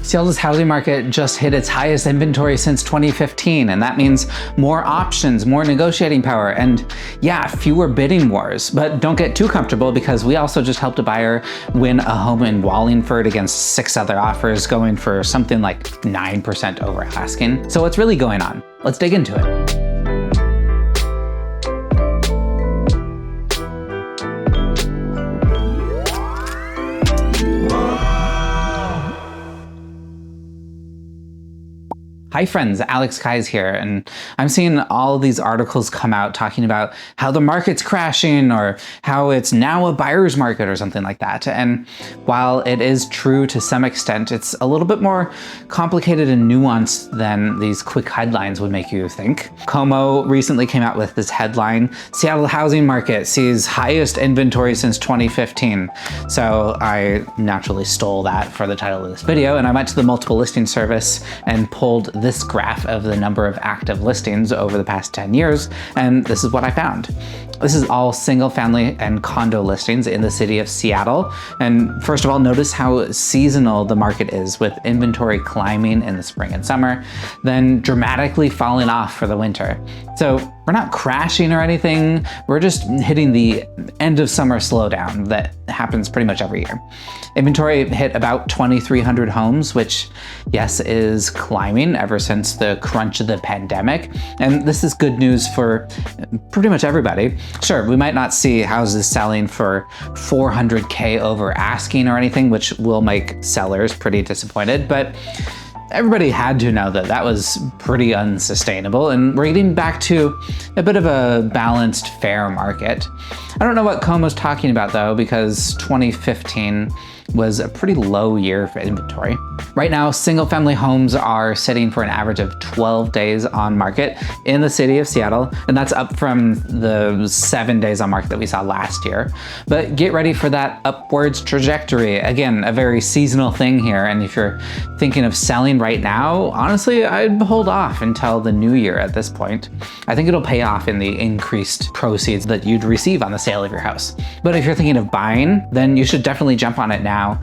Seattle's housing market just hit its highest inventory since 2015, and that means more options, more negotiating power, and yeah, fewer bidding wars. But don't get too comfortable, because we also just helped a buyer win a home in Wallingford against 6 other offers going for something like 9% over asking. So what's really going on? Let's dig into it. Hi friends, Alex Kai's here, and I'm seeing all of these articles come out talking about how the market's crashing or how it's now a buyer's market or something like that. And while it is true to some extent, it's a little bit more complicated and nuanced than these quick headlines would make you think. Como recently came out with this headline: Seattle housing market sees highest inventory since 2015. So I naturally stole that for the title of this video, and I went to the multiple listing service and pulled this graph of the number of active listings over the past 10 years, and this is what I found. This is all single family and condo listings in the city of Seattle. And first of all, notice how seasonal the market is, with inventory climbing in the spring and summer, then dramatically falling off for the winter. So we're not crashing or anything, we're just hitting the end of summer slowdown that happens pretty much every year. Inventory hit about 2,300 homes, which, yes, is climbing ever since the crunch of the pandemic. And this is good news for pretty much everybody. Sure, we might not see houses selling for $400K over asking or anything, which will make sellers pretty disappointed, but everybody had to know that that was pretty unsustainable, and we're getting back to a bit of a balanced, fair market. I don't know what Como's talking about though, because 2015 was a pretty low year for inventory. Right now, single family homes are sitting for an average of 12 days on market in the city of Seattle, and that's up from the 7 days on market that we saw last year. But get ready for that upwards trajectory. Again, a very seasonal thing here, and if you're thinking of selling right now, honestly, I'd hold off until the new year at this point. I think it'll pay off in the increased proceeds that you'd receive on the sale of your house. But if you're thinking of buying, then you should definitely jump on it now,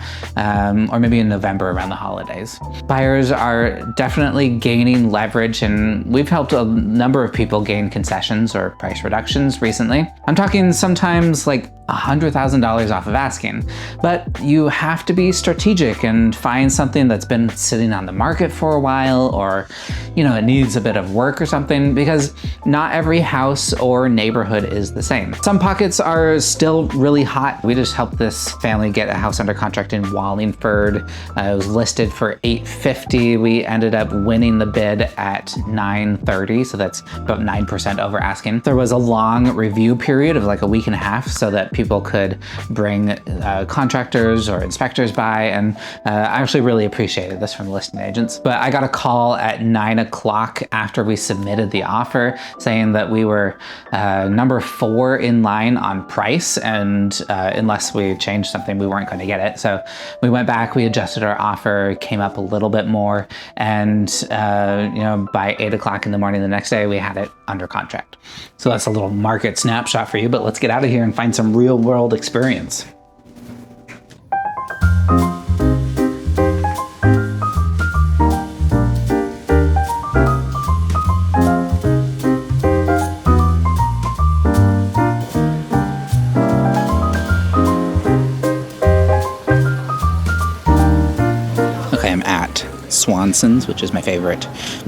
or maybe in November around the holidays. Buyers are definitely gaining leverage, and we've helped a number of people gain concessions or price reductions recently. I'm talking sometimes like $100,000 off of asking, but you have to be strategic and find something that's been sitting on the market for a while, or it needs a bit of work or something, because not every house or neighborhood is the same. Some pockets are still really hot. We just helped this family get a house under contract in Wallingford. It was listed for $850. We ended up winning the bid at $930, so that's about 9% over asking. There was a long review period of like a week and a half, so that people could bring contractors or inspectors by, and I actually really appreciated this from the listing agents. But I got a call at 9 o'clock after we submitted the offer saying that we were number 4 in line on price, and unless we changed something, we weren't going to get it. So we went back, we adjusted our offer, came up a little bit more, and by 8 o'clock in the morning the next day, we had it under contract. So that's a little market snapshot for you, but let's get out of here and find some real world experience. Swanson's, which is my favorite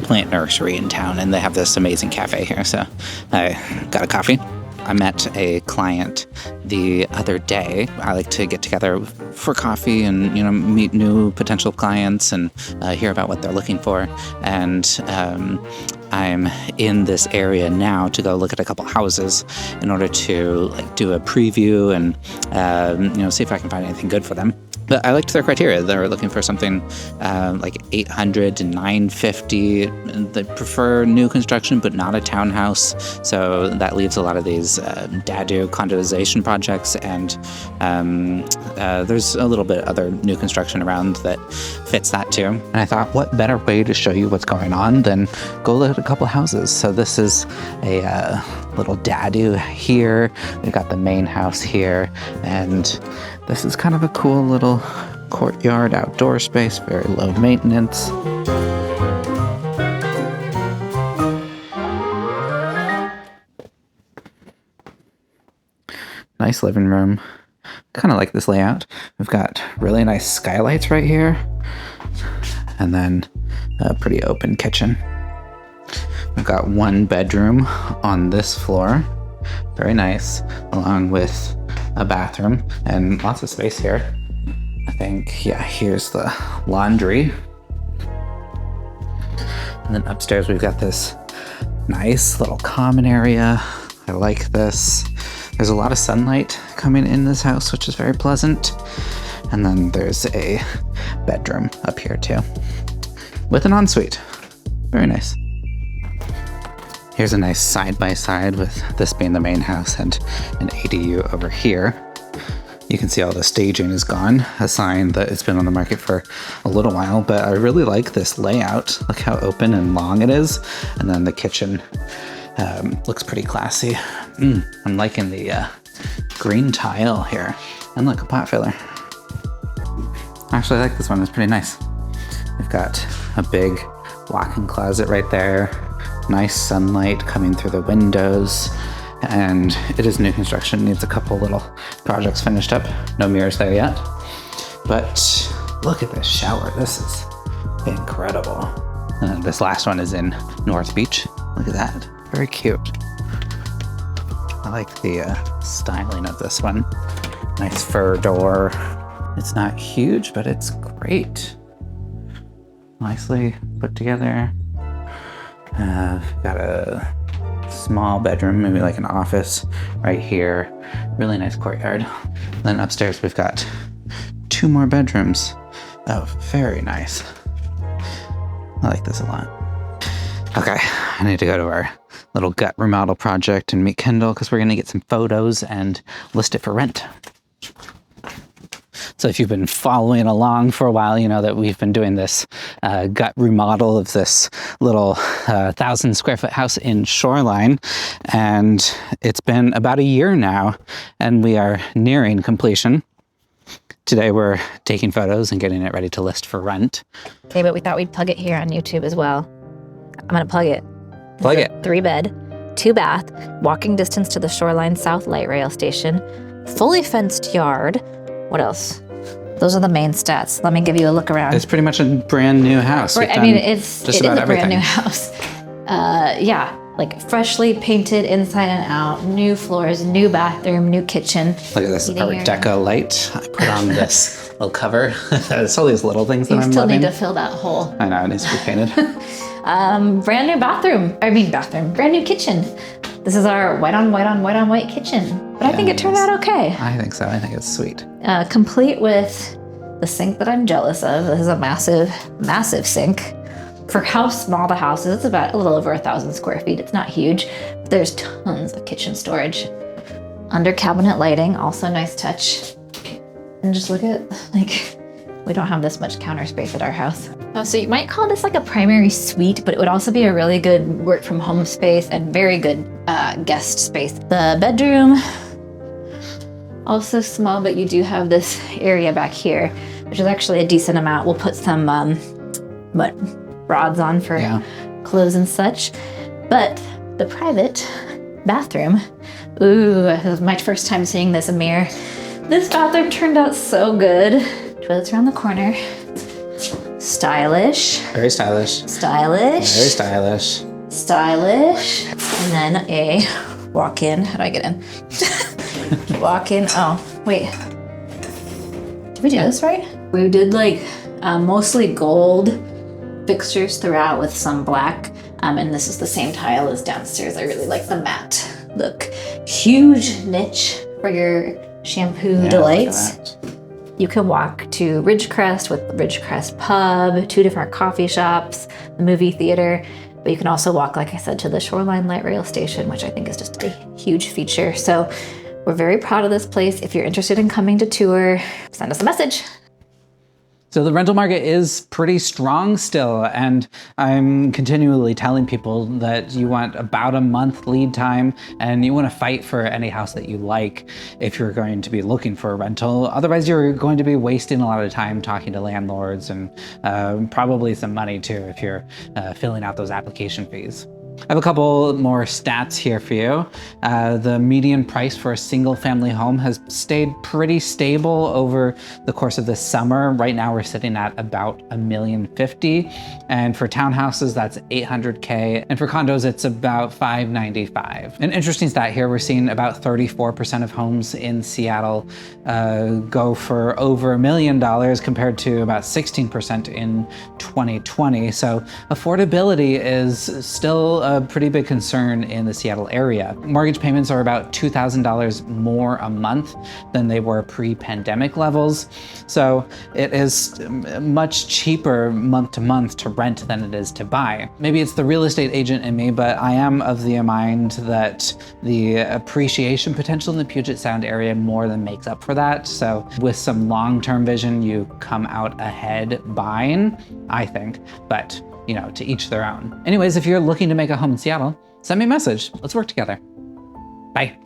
plant nursery in town, and they have this amazing cafe here, so I got a coffee. I met a client the other day. I like to get together for coffee and meet new potential clients and hear about what they're looking for. And I'm in this area now to go look at a couple houses in order to do a preview and see if I can find anything good for them. But I liked their criteria. They were looking for something like 800 to 950. They prefer new construction, but not a townhouse. So that leaves a lot of these dadu condoization projects, and there's a little bit other new construction around that fits that too. And I thought, what better way to show you what's going on than go look at a couple houses. So this is a little dadu here. We've got the main house here, and this is kind of a cool little courtyard, outdoor space, very low maintenance. Nice living room. Kind of like this layout. We've got really nice skylights right here, and then a pretty open kitchen. We've got one bedroom on this floor. Very nice, along with a bathroom and lots of space here. I think, yeah, here's the laundry. And then upstairs we've got this nice little common area. I like this. There's a lot of sunlight coming in this house, which is very pleasant. And then there's a bedroom up here too, with an ensuite. Very nice. Here's a nice side-by-side with this being the main house and an ADU over here. You can see all the staging is gone, a sign that it's been on the market for a little while, but I really like this layout. Look how open and long it is. And then the kitchen looks pretty classy. I'm liking the green tile here. And look, a pot filler. Actually, I like this one, it's pretty nice. We've got a big walk-in closet right there. Nice sunlight coming through the windows. And it is new construction, needs a couple little projects finished up. No mirrors there yet. But look at this shower, this is incredible. And this last one is in North Beach. Look at that, very cute. I like the styling of this one. Nice fur door. It's not huge, but it's great. Nicely put together. Got a small bedroom, maybe like an office right here. Really nice courtyard. Then upstairs we've got 2 more bedrooms. Oh, very nice. I like this a lot. Okay, I need to go to our little gut remodel project and meet Kendall because we're gonna get some photos and list it for rent. So if you've been following along for a while, you know that we've been doing this gut remodel of this little 1,000 square foot house in Shoreline. And it's been about a year now, and we are nearing completion. Today we're taking photos and getting it ready to list for rent. Okay, but we thought we'd plug it here on YouTube as well. I'm gonna plug it. Plug it. 3-bed, 2-bath, walking distance to the Shoreline South Light Rail Station, fully fenced yard. What else? Those are the main stats. Let me give you a look around. It's pretty much a brand new house. Right, I mean, it is a brand new house. Yeah, like freshly painted inside and out, new floors, new bathroom, new kitchen. Look at this Art Deco light. I put on this little cover. It's all these little things that I'm still loving. need to fill that hole. I know, it needs to be painted. Brand new bathroom. Brand new kitchen. This is our white on white kitchen. But I think it turned out okay. I think so. I think it's sweet. Complete with the sink that I'm jealous of. This is a massive, massive sink. For how small the house is, it's about a little over 1,000 square feet. It's not huge, but there's tons of kitchen storage. Under cabinet lighting, also nice touch. And just look at, like, we don't have this much counter space at our house. So you might call this like a primary suite, but it would also be a really good work from home space and very good guest space. The bedroom, also small, but you do have this area back here, which is actually a decent amount. We'll put some rods on for clothes and such. But the private bathroom, ooh, this was my first time seeing this mirror. This bathroom turned out so good. Toilet's around the corner. Stylish. Very stylish. Stylish. Very stylish. Stylish. And then a walk-in. How do I get in? Walk-in. Oh, wait. Did we do this right? We did like mostly gold fixtures throughout with some black. And this is the same tile as downstairs. I really like the matte look. Huge niche for your shampoo delights. You can walk to Ridgecrest with Ridgecrest Pub, 2 different coffee shops, the movie theater, but you can also walk, like I said, to the Shoreline Light Rail Station, which I think is just a huge feature. So we're very proud of this place. If you're interested in coming to tour, send us a message. So the rental market is pretty strong still, and I'm continually telling people that you want about a month lead time, and you want to fight for any house that you like if you're going to be looking for a rental. Otherwise, you're going to be wasting a lot of time talking to landlords and probably some money too if you're filling out those application fees. I have a couple more stats here for you. The median price for a single family home has stayed pretty stable over the course of this summer. Right now we're sitting at about $1,050,000. And for townhouses, that's $800K. And for condos, it's about $595. An interesting stat here, we're seeing about 34% of homes in Seattle go for over $1 million compared to about 16% in 2020. So affordability is still a pretty big concern in the Seattle area. Mortgage payments are about $2,000 more a month than they were pre-pandemic levels. So it is much cheaper month to month to rent than it is to buy. Maybe it's the real estate agent in me, but I am of the mind that the appreciation potential in the Puget Sound area more than makes up for that. So with some long-term vision, you come out ahead buying, I think, but you know, to each their own. Anyways, if you're looking to make a home in Seattle, send me a message. Let's work together. Bye.